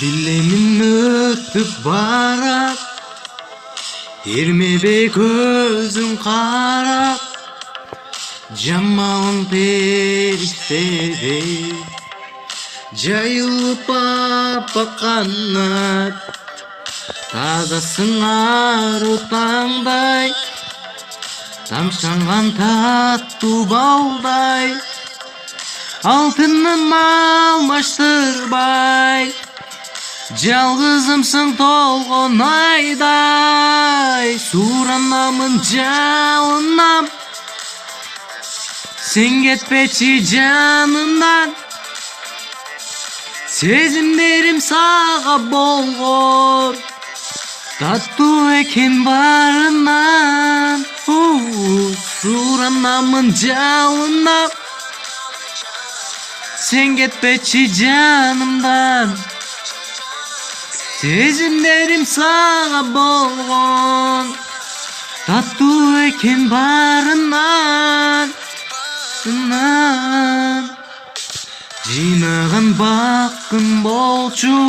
Dilemin ötüp barak, ermebe gözün karak, jamalın periştede, jayılıp apakanat, tazasın arutangday, tamşangan tatlı balday, altının almaştırbay. Жалғызымсың толғын айдай, суранамын жалынам, сен кетпеші жанымнан. Сезімдерім саға болғыр, тату екен барынан. Суранамын жалынам, сен кетпеші жанымдан. Sezimlerim sana bolğun, tatlı eken barından. Жинаған баққын болчу,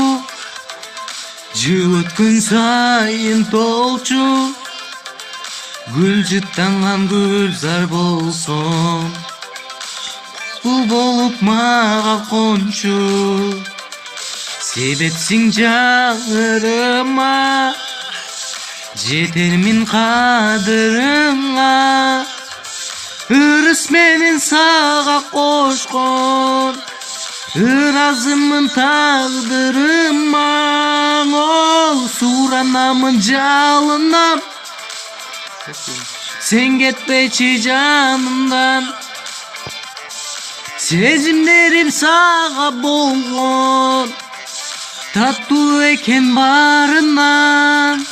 жыл өткөн сайын толчу, гүл жыттанған гүлзар болсом, бұл болып маға қончу. Себепсің жаңырыма, жетермін қадырыңа, ырыс менен саға қошқон, ыразымын тағдырыма. Суранамын жалынам, сен кетпеші жанымдан. Сезімдерім саға болғон, tatlı eken barından.